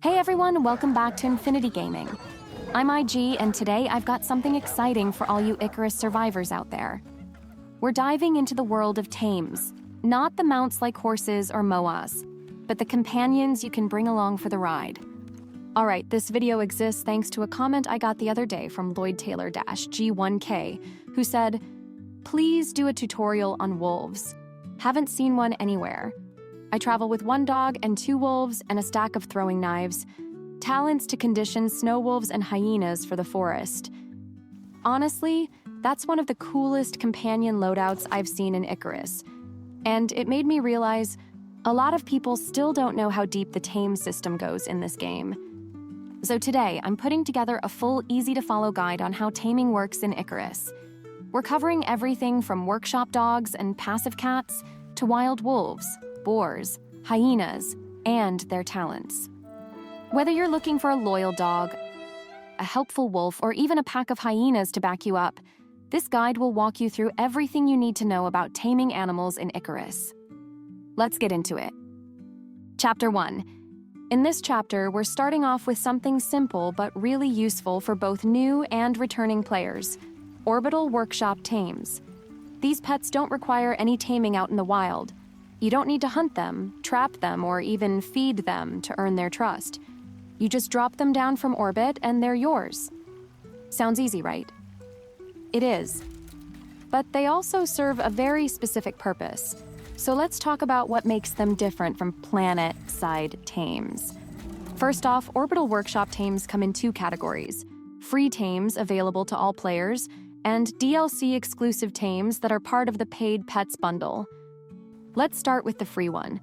Hey everyone, welcome back to Infinity Gaming. I'm IG, and today I've got something exciting for all you Icarus survivors out there. We're diving into the world of tames, not the mounts like horses or moas, but the companions you can bring along for the ride. Alright, this video exists thanks to a comment I got the other day from Lloyd Taylor-G1K, who said, "Please do a tutorial on wolves. Haven't seen one anywhere. I travel with one dog and 2 wolves and a stack of throwing knives. Talents to condition snow wolves and hyenas for the forest." Honestly, that's one of the coolest companion loadouts I've seen in Icarus. And it made me realize a lot of people still don't know how deep the tame system goes in this game. So today, I'm putting together a full, easy-to-follow guide on how taming works in Icarus. We're covering everything from workshop dogs and passive cats to wild wolves, boars, hyenas, and their talents. Whether you're looking for a loyal dog, a helpful wolf, or even a pack of hyenas to back you up, this guide will walk you through everything you need to know about taming animals in Icarus. Let's get into it. Chapter 1. In this chapter, we're starting off with something simple but really useful for both new and returning players: Orbital Workshop Tames. These pets don't require any taming out in the wild. You don't need to hunt them, trap them, or even feed them to earn their trust. You just drop them down from orbit and they're yours. Sounds easy, right? It is. But they also serve a very specific purpose. So let's talk about what makes them different from Planetside Tames. First off, Orbital Workshop Tames come in 2 categories: free tames available to all players, and DLC exclusive tames that are part of the paid pets bundle. Let's start with the free one,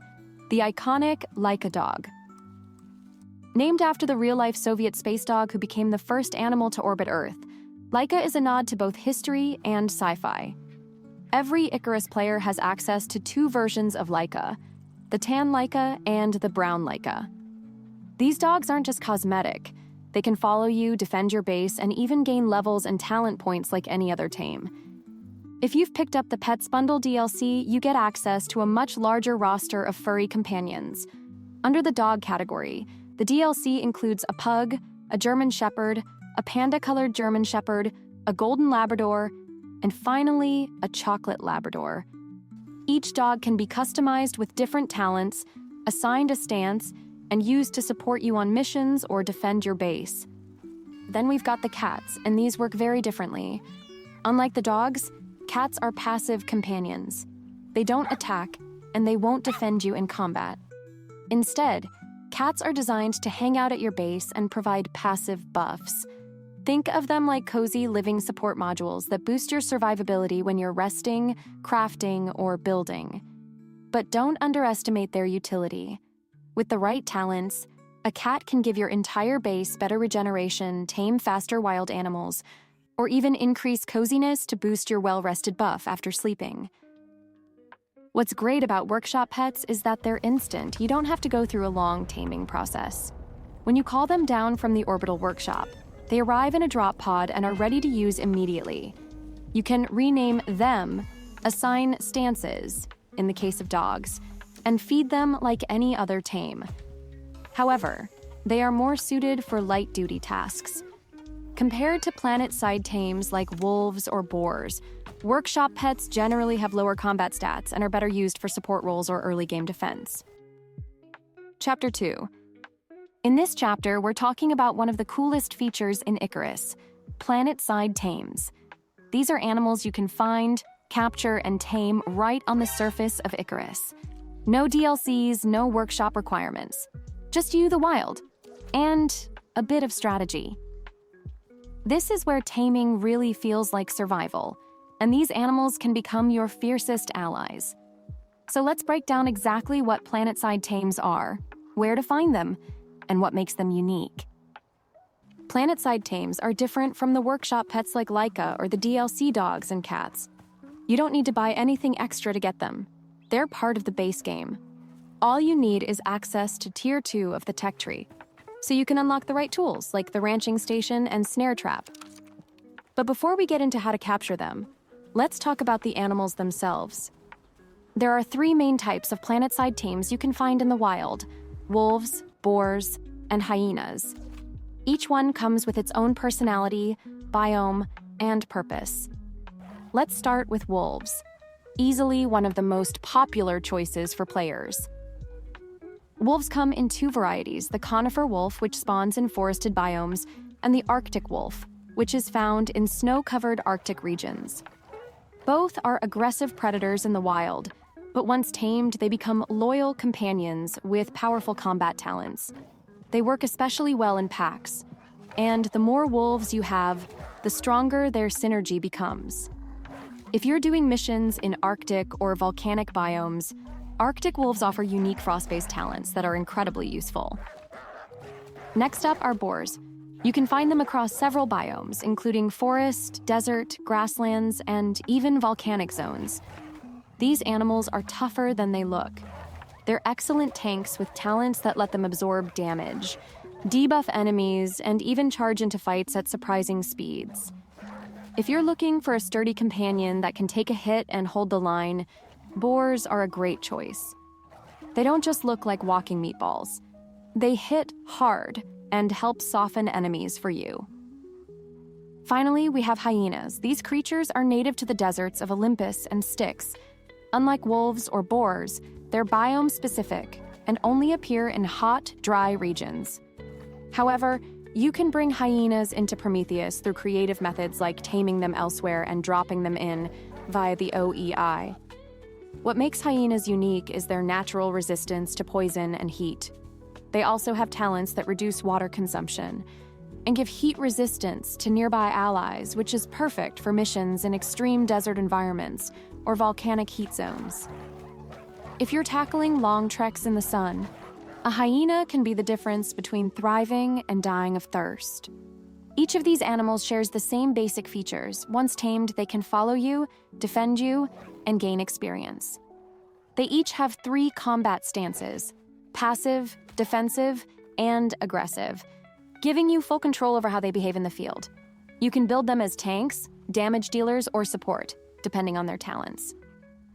the iconic Laika dog. Named after the real-life Soviet space dog who became the first animal to orbit Earth, Laika is a nod to both history and sci-fi. Every Icarus player has access to 2 versions of Laika, the tan Laika and the brown Laika. These dogs aren't just cosmetic. They can follow you, defend your base, and even gain levels and talent points like any other tame. If you've picked up the Pets Bundle DLC, you get access to a much larger roster of furry companions. Under the dog category, the DLC includes a pug, a German Shepherd, a panda-colored German Shepherd, a golden Labrador, and finally, a chocolate Labrador. Each dog can be customized with different talents, assigned a stance, and used to support you on missions or defend your base. Then we've got the cats, and these work very differently. Unlike the dogs, cats are passive companions. They don't attack, and they won't defend you in combat. Instead, cats are designed to hang out at your base and provide passive buffs. Think of them like cozy living support modules that boost your survivability when you're resting, crafting, or building. But don't underestimate their utility. With the right talents, a cat can give your entire base better regeneration, tame faster wild animals, or even increase coziness to boost your well-rested buff after sleeping. What's great about workshop pets is that they're instant. You don't have to go through a long taming process. When you call them down from the Orbital Workshop, they arrive in a drop pod and are ready to use immediately. You can rename them, assign stances, in the case of dogs, and feed them like any other tame. However, they are more suited for light-duty tasks. Compared to Planetside Tames like wolves or boars, workshop pets generally have lower combat stats and are better used for support roles or early game defense. Chapter 2. In this chapter, we're talking about one of the coolest features in Icarus, Planetside Tames. These are animals you can find, capture, and tame right on the surface of Icarus. No DLCs, no workshop requirements. Just you, the wild, and a bit of strategy. This is where taming really feels like survival, and these animals can become your fiercest allies. So let's break down exactly what Planetside Tames are, where to find them, and what makes them unique. Planetside Tames are different from the workshop pets like Laika or the DLC dogs and cats. You don't need to buy anything extra to get them. They're part of the base game. All you need is access to Tier 2 of the tech tree, so you can unlock the right tools like the ranching station and snare trap. But before we get into how to capture them, let's talk about the animals themselves. There are 3 main types of Planetside Tames you can find in the wild: wolves, boars, and hyenas. Each one comes with its own personality, biome, and purpose. Let's start with wolves, easily one of the most popular choices for players. Wolves come in two varieties, the conifer wolf, which spawns in forested biomes, and the Arctic wolf, which is found in snow-covered Arctic regions. Both are aggressive predators in the wild, but once tamed, they become loyal companions with powerful combat talents. They work especially well in packs, and the more wolves you have, the stronger their synergy becomes. If you're doing missions in Arctic or volcanic biomes, Arctic wolves offer unique frost-based talents that are incredibly useful. Next up are boars. You can find them across several biomes, including forest, desert, grasslands, and even volcanic zones. These animals are tougher than they look. They're excellent tanks with talents that let them absorb damage, debuff enemies, and even charge into fights at surprising speeds. If you're looking for a sturdy companion that can take a hit and hold the line, boars are a great choice. They don't just look like walking meatballs. They hit hard and help soften enemies for you. Finally, we have hyenas. These creatures are native to the deserts of Olympus and Styx. Unlike wolves or boars, they're biome-specific and only appear in hot, dry regions. However, you can bring hyenas into Prometheus through creative methods like taming them elsewhere and dropping them in via the OEI. What makes hyenas unique is their natural resistance to poison and heat. They also have talents that reduce water consumption and give heat resistance to nearby allies, which is perfect for missions in extreme desert environments or volcanic heat zones. If you're tackling long treks in the sun, a hyena can be the difference between thriving and dying of thirst. Each of these animals shares the same basic features. Once tamed, they can follow you, defend you, and gain experience. They each have 3 combat stances: passive, defensive, and aggressive, giving you full control over how they behave in the field. You can build them as tanks, damage dealers, or support, depending on their talents.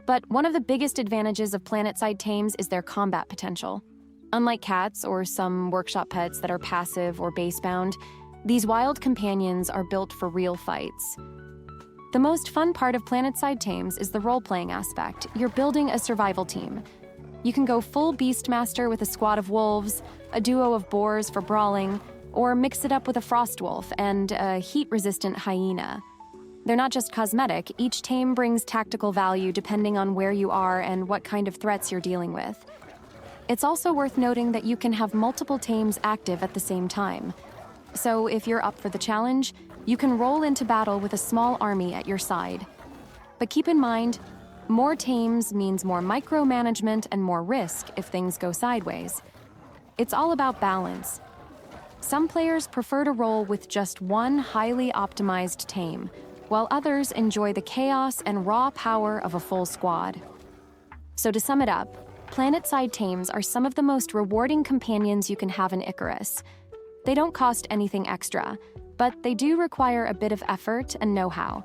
But one of the biggest advantages of Planetside Tames is their combat potential. Unlike cats or some workshop pets that are passive or base-bound, these wild companions are built for real fights. The most fun part of Planetside Tames is the role-playing aspect. You're building a survival team. You can go full Beastmaster with a squad of wolves, a duo of boars for brawling, or mix it up with a frost wolf and a heat-resistant hyena. They're not just cosmetic, each tame brings tactical value depending on where you are and what kind of threats you're dealing with. It's also worth noting that you can have multiple tames active at the same time. So if you're up for the challenge, you can roll into battle with a small army at your side. But keep in mind, more tames means more micromanagement and more risk if things go sideways. It's all about balance. Some players prefer to roll with just one highly optimized tame, while others enjoy the chaos and raw power of a full squad. So to sum it up, Planetside Tames are some of the most rewarding companions you can have in Icarus. They don't cost anything extra, but they do require a bit of effort and know-how.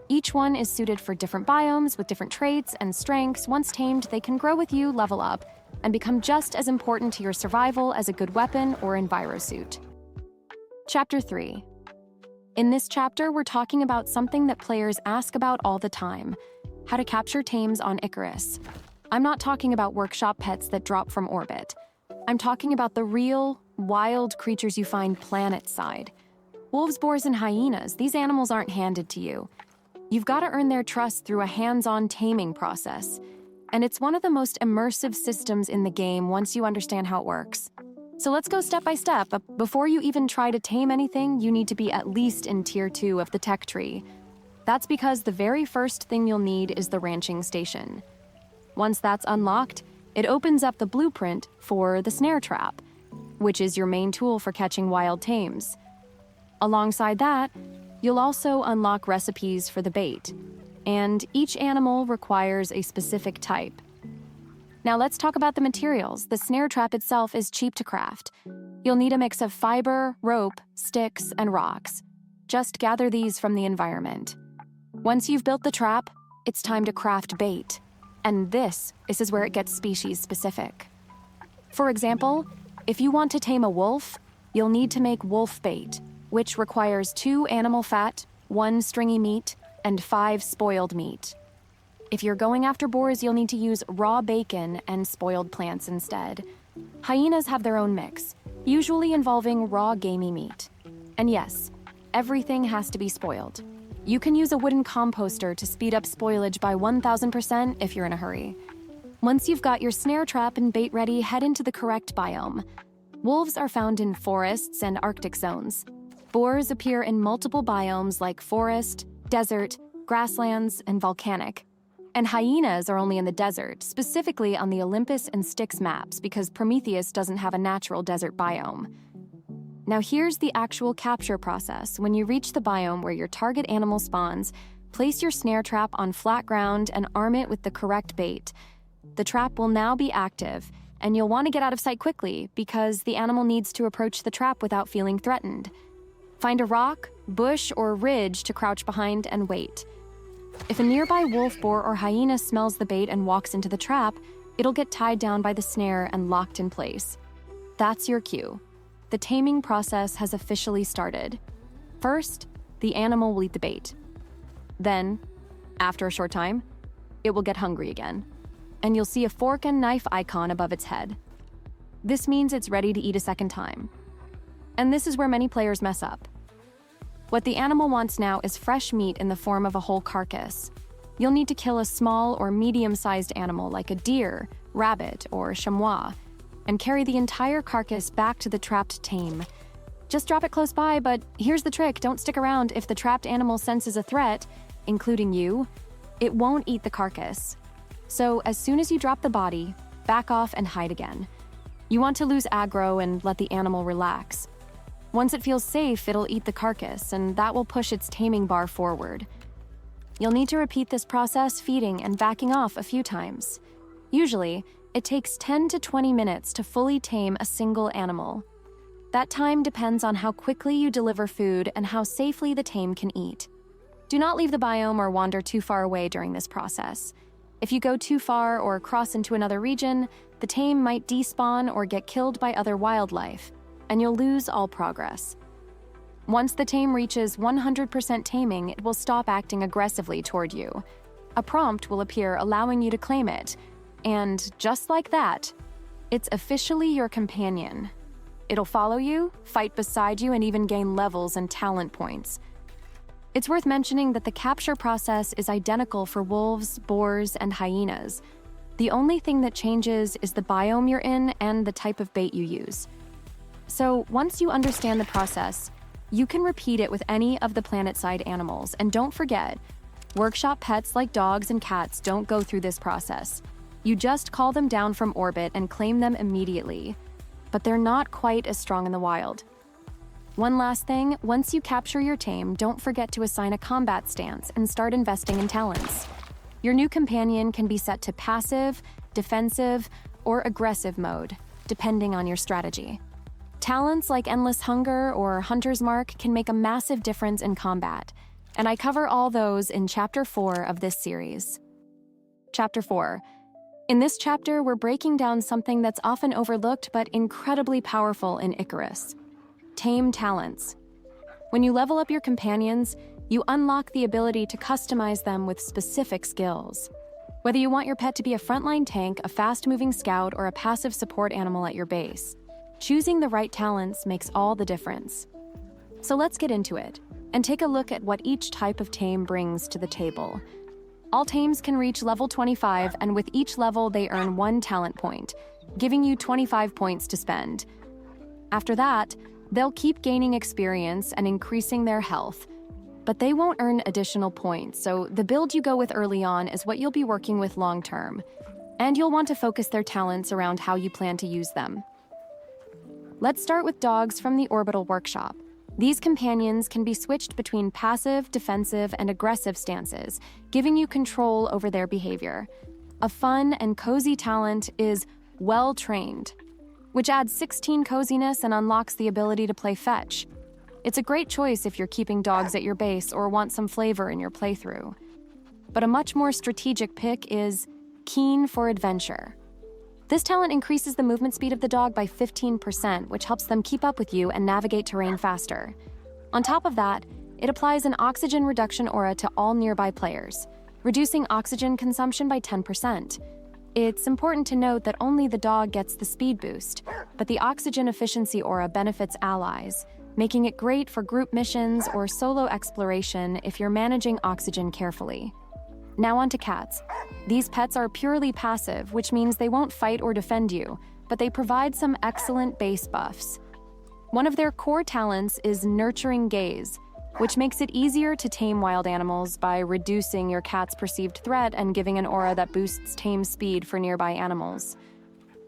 Each one is suited for different biomes with different traits and strengths. Once tamed, they can grow with you, level up, and become just as important to your survival as a good weapon or envirosuit. Chapter 3. In this chapter, we're talking about something that players ask about all the time: how to capture tames on Icarus. I'm not talking about workshop pets that drop from orbit. I'm talking about the real, wild creatures you find planetside. Wolves, boars, and hyenas, these animals aren't handed to you. You've got to earn their trust through a hands-on taming process. And it's one of the most immersive systems in the game once you understand how it works. So let's go step by step. Before you even try to tame anything, you need to be at least in Tier 2 of the tech tree. That's because the very first thing you'll need is the ranching station. Once that's unlocked, it opens up the blueprint for the snare trap, which is your main tool for catching wild tames. Alongside that, you'll also unlock recipes for the bait, and each animal requires a specific type. Now let's talk about the materials. The snare trap itself is cheap to craft. You'll need a mix of fiber, rope, sticks, and rocks. Just gather these from the environment. Once you've built the trap, it's time to craft bait. And this is where it gets species specific. For example, If you want to tame a wolf, you'll need to make wolf bait, which requires 2 animal fat, 1 stringy meat, and 5 spoiled meat. If you're going after boars, you'll need to use raw bacon and spoiled plants instead. Hyenas have their own mix, usually involving raw gamey meat. And yes, everything has to be spoiled. You can use a wooden composter to speed up spoilage by 1000% if you're in a hurry. Once you've got your snare trap and bait ready, head into the correct biome. Wolves are found in forests and Arctic zones. Boars appear in multiple biomes like forest, desert, grasslands, and volcanic. And hyenas are only in the desert, specifically on the Olympus and Styx maps because Prometheus doesn't have a natural desert biome. Now here's the actual capture process. When you reach the biome where your target animal spawns, place your snare trap on flat ground and arm it with the correct bait. The trap will now be active, and you'll want to get out of sight quickly because the animal needs to approach the trap without feeling threatened. Find a rock, bush, or ridge to crouch behind and wait. If a nearby wolf, boar, or hyena smells the bait and walks into the trap, it'll get tied down by the snare and locked in place. That's your cue. The taming process has officially started. First, the animal will eat the bait. Then, after a short time, it will get hungry again, and you'll see a fork and knife icon above its head. This means it's ready to eat a second time. And this is where many players mess up. What the animal wants now is fresh meat in the form of a whole carcass. You'll need to kill a small or medium-sized animal like a deer, rabbit, or chamois, and carry the entire carcass back to the trapped tame. Just drop it close by, but here's the trick: don't stick around. If the trapped animal senses a threat, including you, it won't eat the carcass. So as soon as you drop the body, back off and hide again. You want to lose aggro and let the animal relax. Once it feels safe, it'll eat the carcass, and that will push its taming bar forward. You'll need to repeat this process, feeding and backing off a few times. Usually, it takes 10 to 20 minutes to fully tame a single animal. That time depends on how quickly you deliver food and how safely the tame can eat. Do not leave the biome or wander too far away during this process. If you go too far or cross into another region, the tame might despawn or get killed by other wildlife, and you'll lose all progress. Once the tame reaches 100% taming, it will stop acting aggressively toward you. A prompt will appear allowing you to claim it, and just like that, it's officially your companion. It'll follow you, fight beside you, and even gain levels and talent points. It's worth mentioning that the capture process is identical for wolves, boars, and hyenas. The only thing that changes is the biome you're in and the type of bait you use. So once you understand the process, you can repeat it with any of the Planetside animals. And don't forget, workshop pets like dogs and cats don't go through this process. You just call them down from orbit and claim them immediately. But they're not quite as strong in the wild. One last thing, once you capture your tame, don't forget to assign a combat stance and start investing in talents. Your new companion can be set to passive, defensive, or aggressive mode, depending on your strategy. Talents like Endless Hunger or Hunter's Mark can make a massive difference in combat, and I cover all those in Chapter 4 of this series. Chapter 4. In this chapter, we're breaking down something that's often overlooked but incredibly powerful in Icarus: tame talents. When you level up your companions, you unlock the ability to customize them with specific skills. Whether you want your pet to be a frontline tank, a fast-moving scout, or a passive support animal at your base, choosing the right talents makes all the difference. So let's get into it and take a look at what each type of tame brings to the table. All tames can reach level 25, and with each level they earn 1 talent point, giving you 25 points to spend. After that, they'll keep gaining experience and increasing their health, but they won't earn additional points, so the build you go with early on is what you'll be working with long term, and you'll want to focus their talents around how you plan to use them. Let's start with dogs from the Orbital Workshop. These companions can be switched between passive, defensive, and aggressive stances, giving you control over their behavior. A fun and cozy talent is Well-Trained, which adds 16 coziness and unlocks the ability to play fetch. It's a great choice if you're keeping dogs at your base or want some flavor in your playthrough. But a much more strategic pick is Keen for Adventure. This talent increases the movement speed of the dog by 15%, which helps them keep up with you and navigate terrain faster. On top of that, it applies an oxygen reduction aura to all nearby players, reducing oxygen consumption by 10%. It's important to note that only the dog gets the speed boost, but the oxygen efficiency aura benefits allies, making it great for group missions or solo exploration if you're managing oxygen carefully. Now on to cats. These pets are purely passive, which means they won't fight or defend you, but they provide some excellent base buffs. One of their core talents is Nurturing Gaze, which makes it easier to tame wild animals by reducing your cat's perceived threat and giving an aura that boosts tame speed for nearby animals.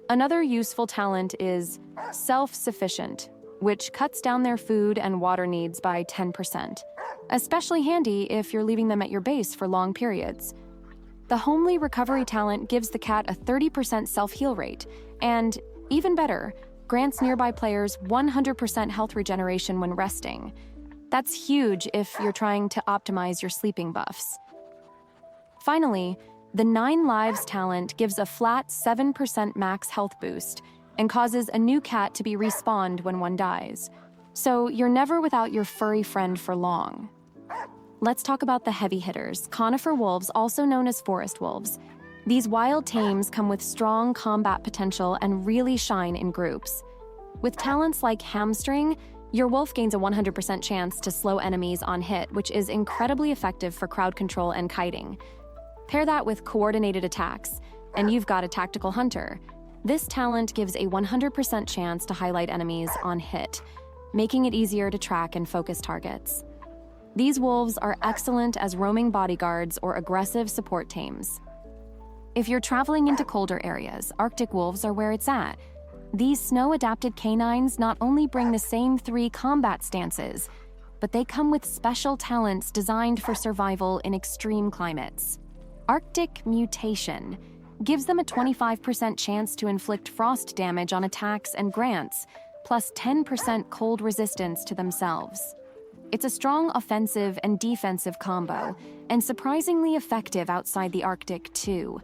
Another useful talent is Self-Sufficient, which cuts down their food and water needs by 10%. Especially handy if you're leaving them at your base for long periods. The Homely Recovery talent gives the cat a 30% self-heal rate, and, even better, grants nearby players 100% health regeneration when resting. That's huge if you're trying to optimize your sleeping buffs. Finally, the 9 Lives talent gives a flat 7% max health boost and causes a new cat to be respawned when one dies. So you're never without your furry friend for long. Let's talk about the heavy hitters, conifer wolves, also known as forest wolves. These wild tames come with strong combat potential and really shine in groups. With talents like Hamstring, your wolf gains a 100% chance to slow enemies on hit, which is incredibly effective for crowd control and kiting. Pair that with Coordinated Attacks, and you've got a Tactical Hunter. This talent gives a 100% chance to highlight enemies on hit, making it easier to track and focus targets. These wolves are excellent as roaming bodyguards or aggressive support tames. If you're traveling into colder areas, Arctic wolves are where it's at. These snow-adapted canines not only bring the same 3 combat stances, but they come with special talents designed for survival in extreme climates. Arctic Mutation gives them a 25% chance to inflict frost damage on attacks and grants, plus 10% cold resistance to themselves. It's a strong offensive and defensive combo, and surprisingly effective outside the Arctic too.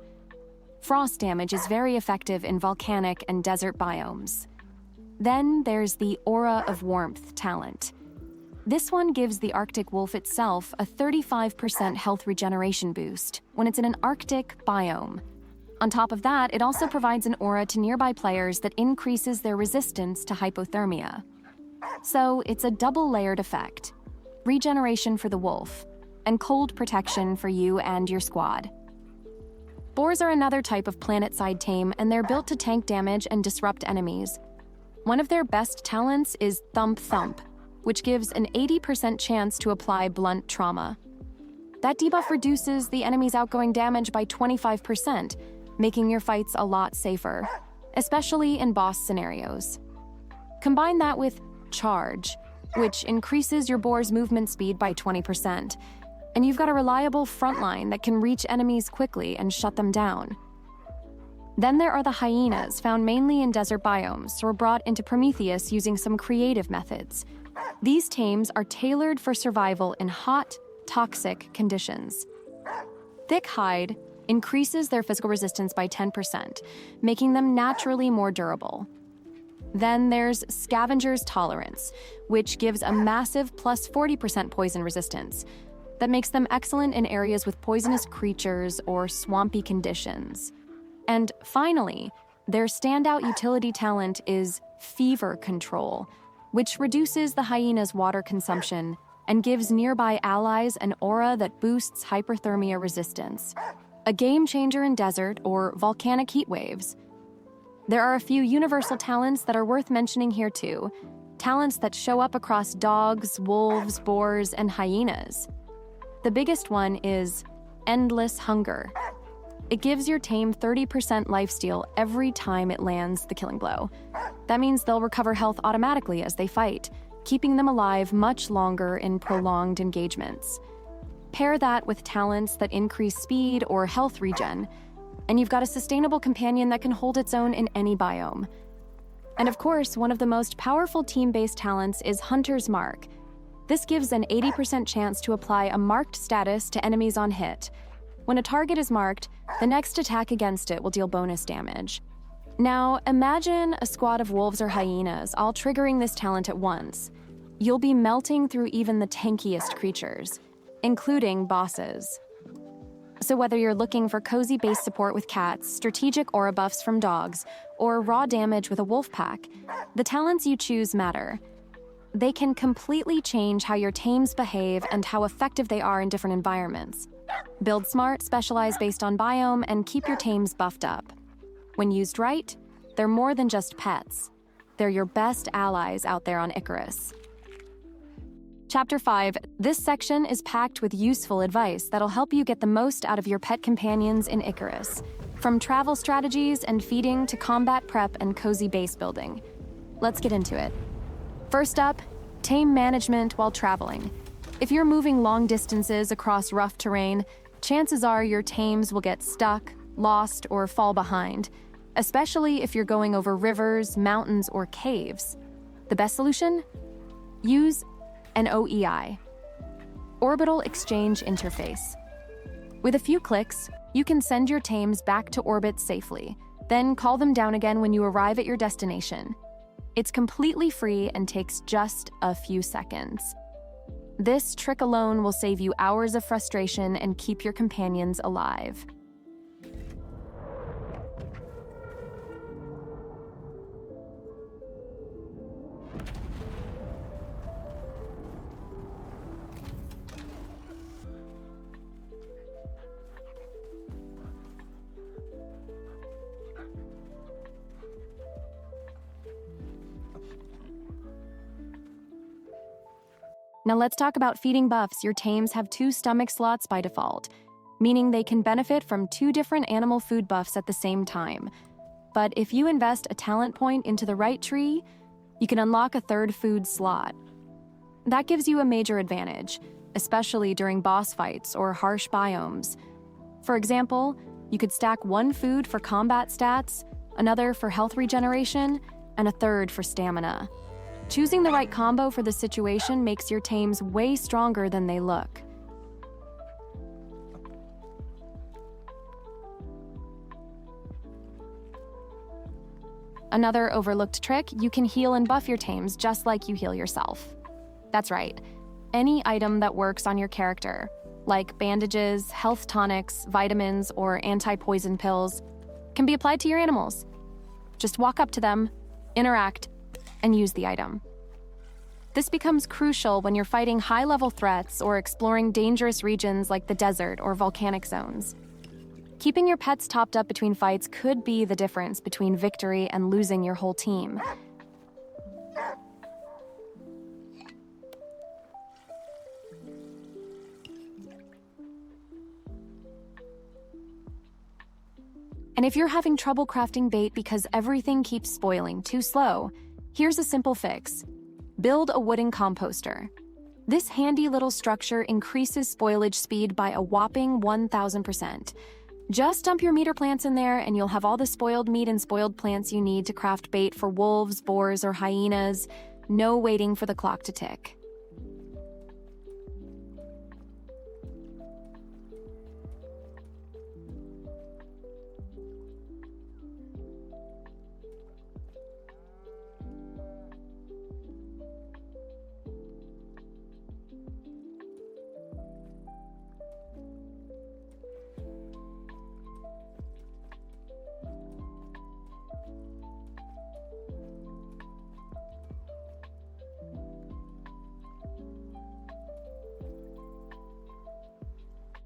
Frost damage is very effective in volcanic and desert biomes. Then there's the Aura of Warmth talent. This one gives the Arctic wolf itself a 35% health regeneration boost when it's in an Arctic biome. On top of that, it also provides an aura to nearby players that increases their resistance to hypothermia. So it's a double-layered effect. Regeneration for the wolf, and cold protection for you and your squad. Boars are another type of Planetside Tame, and they're built to tank damage and disrupt enemies. One of their best talents is Thump Thump, which gives an 80% chance to apply blunt trauma. That debuff reduces the enemy's outgoing damage by 25%, making your fights a lot safer, especially in boss scenarios. Combine that with Charge, which increases your boar's movement speed by 20%, and you've got a reliable frontline that can reach enemies quickly and shut them down. Then there are the Hyenas, found mainly in desert biomes, or brought into Prometheus using some creative methods. These tames are tailored for survival in hot, toxic conditions. Thick hide increases their physical resistance by 10%, making them naturally more durable. Then there's Scavenger's Tolerance, which gives a massive plus 40% poison resistance. That makes them excellent in areas with poisonous creatures or swampy conditions. And finally, their standout utility talent is Fever Control, which reduces the hyena's water consumption and gives nearby allies an aura that boosts hyperthermia resistance. A game changer in desert or volcanic heat waves. There are a few universal talents that are worth mentioning here too. Talents that show up across dogs, wolves, boars, and hyenas. The biggest one is Endless Hunger. It gives your tame 30% lifesteal every time it lands the killing blow. That means they'll recover health automatically as they fight, keeping them alive much longer in prolonged engagements. Pair that with talents that increase speed or health regen, and you've got a sustainable companion that can hold its own in any biome. And of course, one of the most powerful team-based talents is Hunter's Mark. This gives an 80% chance to apply a marked status to enemies on hit. When a target is marked, the next attack against it will deal bonus damage. Now, imagine a squad of wolves or hyenas all triggering this talent at once. You'll be melting through even the tankiest creatures, including bosses. So whether you're looking for cozy base support with cats, strategic aura buffs from dogs, or raw damage with a wolf pack, the talents you choose matter. They can completely change how your tames behave and how effective they are in different environments. Build smart, specialize based on biome, and keep your tames buffed up. When used right, they're more than just pets. They're your best allies out there on Icarus. Chapter 5. This section is packed with useful advice that'll help you get the most out of your pet companions in Icarus. From travel strategies and feeding to combat prep and cozy base building. Let's get into it. First up, tame management while traveling. If you're moving long distances across rough terrain, chances are your tames will get stuck, lost, or fall behind, especially if you're going over rivers, mountains, or caves. The best solution? Use an OEI, Orbital Exchange Interface. With a few clicks, you can send your tames back to orbit safely, then call them down again when you arrive at your destination. It's completely free and takes just a few seconds. This trick alone will save you hours of frustration and keep your companions alive. Now let's talk about feeding buffs. Your tames have 2 stomach slots by default, meaning they can benefit from 2 different animal food buffs at the same time. But if you invest a talent point into the right tree, you can unlock a 3rd food slot. That gives you a major advantage, especially during boss fights or harsh biomes. For example, you could stack 1 food for combat stats, another for health regeneration, and a 3rd for stamina. Choosing the right combo for the situation makes your tames way stronger than they look. Another overlooked trick, you can heal and buff your tames just like you heal yourself. That's right, any item that works on your character, like bandages, health tonics, vitamins, or anti-poison pills, can be applied to your animals. Just walk up to them, interact, and use the item. This becomes crucial when you're fighting high-level threats or exploring dangerous regions like the desert or volcanic zones. Keeping your pets topped up between fights could be the difference between victory and losing your whole team. And if you're having trouble crafting bait because everything keeps spoiling too slow, here's a simple fix. Build a wooden composter. This handy little structure increases spoilage speed by a whopping 1,000%. Just dump your meter plants in there and you'll have all the spoiled meat and spoiled plants you need to craft bait for wolves, boars, or hyenas. No waiting for the clock to tick.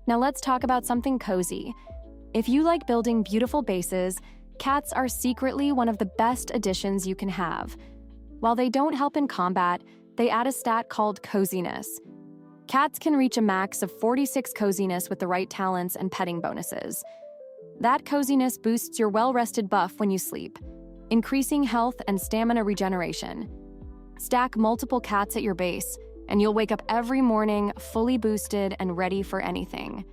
Now let's talk about something cozy. If you like building beautiful bases, cats are secretly one of the best additions you can have. While they don't help in combat, they add a stat called coziness. Cats can reach a max of 46 coziness with the right talents and petting bonuses. That coziness boosts your well-rested buff when you sleep, increasing health and stamina regeneration. Stack multiple cats at your base, and you'll wake up every morning fully boosted and ready for anything.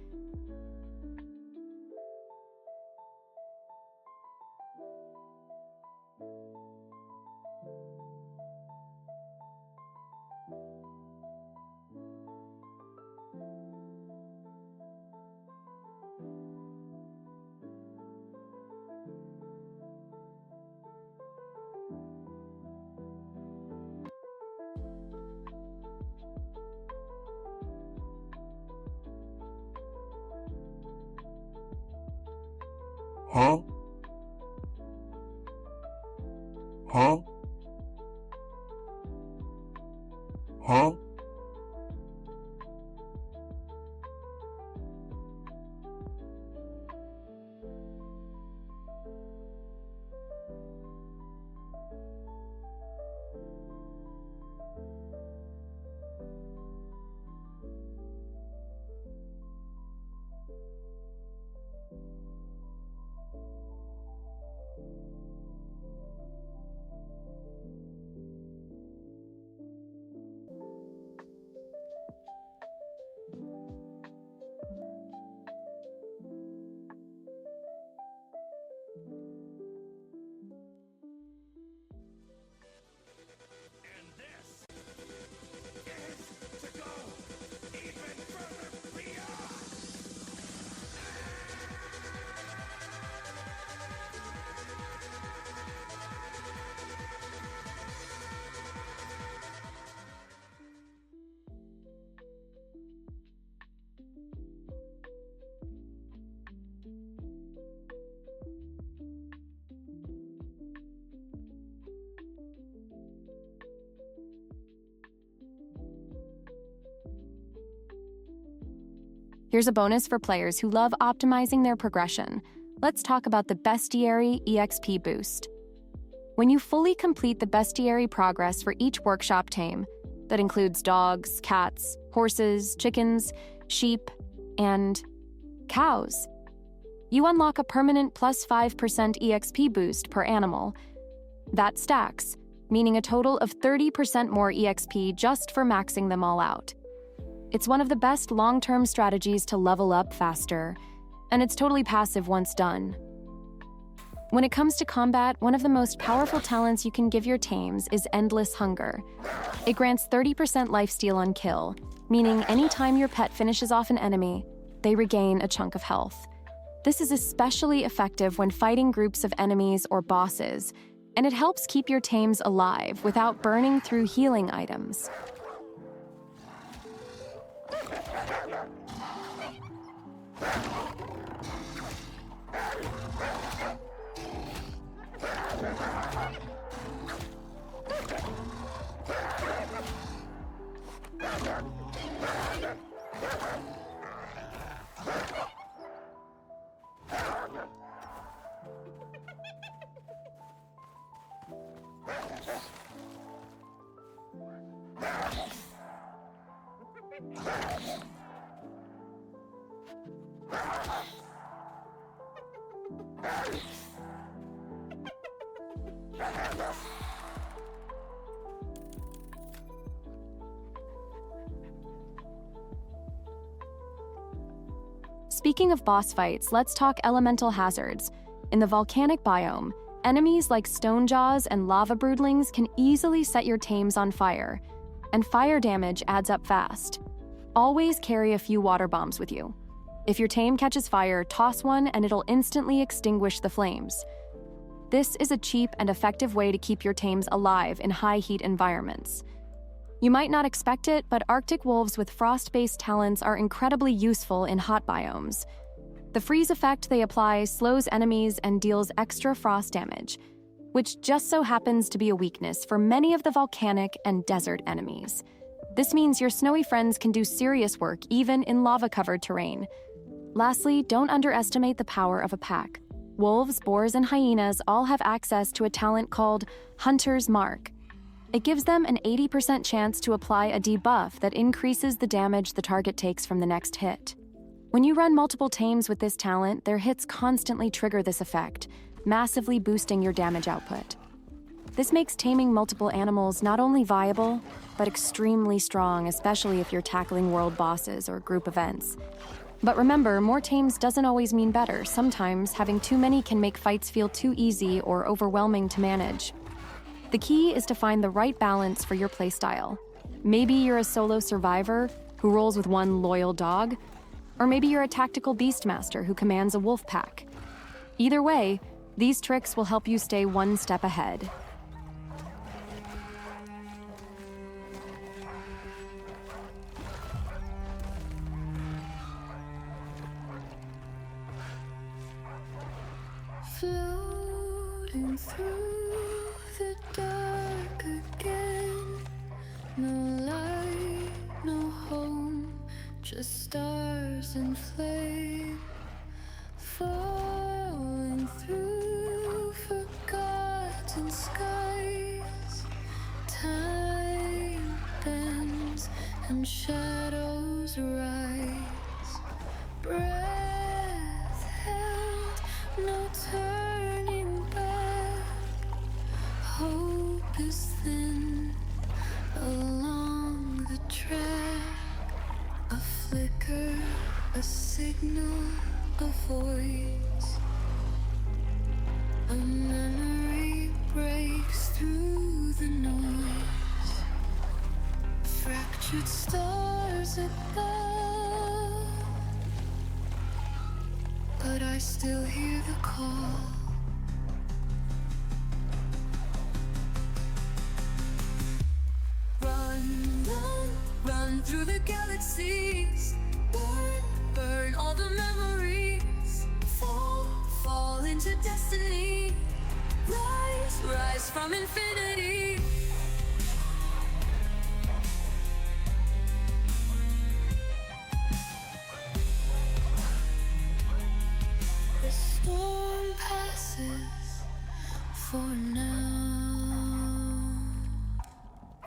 Huh? Huh? Huh? Here's a bonus for players who love optimizing their progression. Let's talk about the Bestiary EXP boost. When you fully complete the Bestiary progress for each workshop tame, that includes dogs, cats, horses, chickens, sheep, and cows, you unlock a permanent plus 5% EXP boost per animal. That stacks, meaning a total of 30% more EXP just for maxing them all out. It's one of the best long-term strategies to level up faster, and it's totally passive once done. When it comes to combat, one of the most powerful talents you can give your tames is Endless Hunger. It grants 30% lifesteal on kill, meaning anytime your pet finishes off an enemy, they regain a chunk of health. This is especially effective when fighting groups of enemies or bosses, and it helps keep your tames alive without burning through healing items. Speaking of boss fights, let's talk elemental hazards. In the volcanic biome, enemies like stone jaws and lava broodlings can easily set your tames on fire, and fire damage adds up fast. Always carry a few water bombs with you. If your tame catches fire, toss one and it'll instantly extinguish the flames. This is a cheap and effective way to keep your tames alive in high-heat environments. You might not expect it, but Arctic wolves with frost-based talents are incredibly useful in hot biomes. The freeze effect they apply slows enemies and deals extra frost damage, which just so happens to be a weakness for many of the volcanic and desert enemies. This means your snowy friends can do serious work even in lava-covered terrain. Lastly, don't underestimate the power of a pack. Wolves, boars, and hyenas all have access to a talent called Hunter's Mark. It gives them an 80% chance to apply a debuff that increases the damage the target takes from the next hit. When you run multiple tames with this talent, their hits constantly trigger this effect, massively boosting your damage output. This makes taming multiple animals not only viable, but extremely strong, especially if you're tackling world bosses or group events. But remember, more tames doesn't always mean better. Sometimes having too many can make fights feel too easy or overwhelming to manage. The key is to find the right balance for your playstyle. Maybe you're a solo survivor who rolls with one loyal dog, or maybe you're a tactical beastmaster who commands a wolf pack. Either way, these tricks will help you stay one step ahead. Floating through the dark again. No light, no home, just stars and flame. Falling through forgotten skies. Time bends and shadows rise. Breath held, no turning back. Hope is thin along the track. A flicker, a signal, a voice. A memory breaks through the noise. Fractured stars above, but I still hear the call. Run, run, run through the galaxies. Burn, burn all the memories. Fall, fall into destiny. Rise, rise from infinity. The storm passes for now.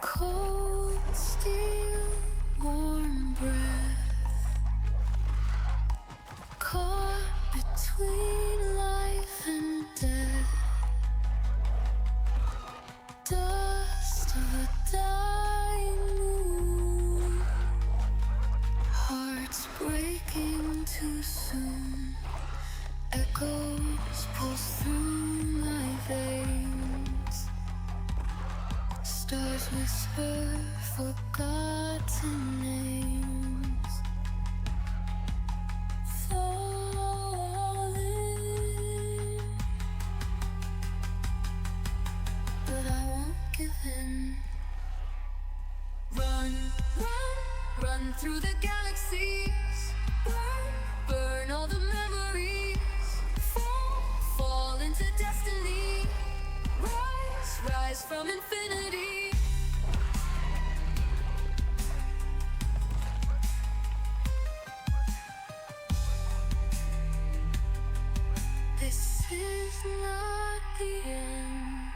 Cold steel, warm breath, caught between life and death. Dust of a dying moon. Hearts breaking too soon. Echoes pulse through my veins. Stars whisper forgotten names. Falling, but I won't give in. Run, run, run through the galaxies. Burn, burn all the memories. Fall, fall into destiny. Rise, rise from infinity. This is not the end.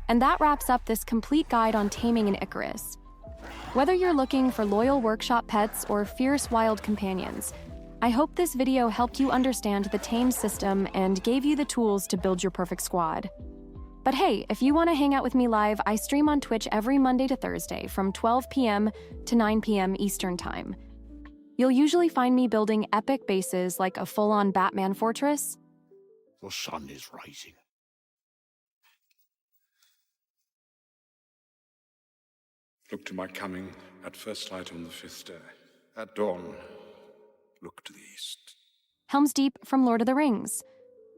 And that wraps up this complete guide on taming an Icarus. Whether you're looking for loyal workshop pets or fierce wild companions, I hope this video helped you understand the tame system and gave you the tools to build your perfect squad. But hey, if you want to hang out with me live, I stream on Twitch every Monday to Thursday from 12 p.m. to 9 p.m. Eastern Time. You'll usually find me building epic bases like a full-on Batman fortress. The sun is rising. Look to my coming at first light on the 5th day. At dawn, look to the east. Helm's Deep from Lord of the Rings,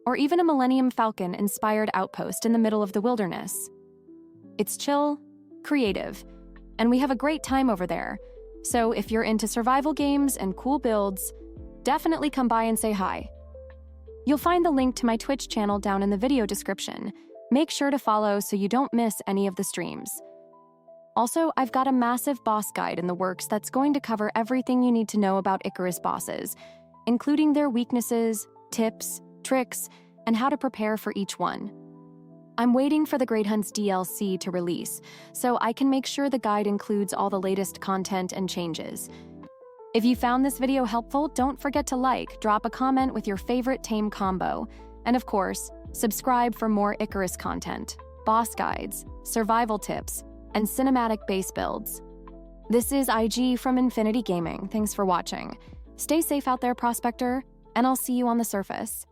or even a Millennium Falcon-inspired outpost in the middle of the wilderness. It's chill, creative, and we have a great time over there. So if you're into survival games and cool builds, definitely come by and say hi. You'll find the link to my Twitch channel down in the video description. Make sure to follow so you don't miss any of the streams. Also, I've got a massive boss guide in the works that's going to cover everything you need to know about Icarus bosses, including their weaknesses, tips, tricks, and how to prepare for each one. I'm waiting for the Great Hunt's DLC to release, so I can make sure the guide includes all the latest content and changes. If you found this video helpful, don't forget to like, drop a comment with your favorite tame combo, and of course, subscribe for more Icarus content, boss guides, survival tips, and cinematic base builds. This is IG from Infinity Gaming. Thanks for watching. Stay safe out there, Prospector, and I'll see you on the surface.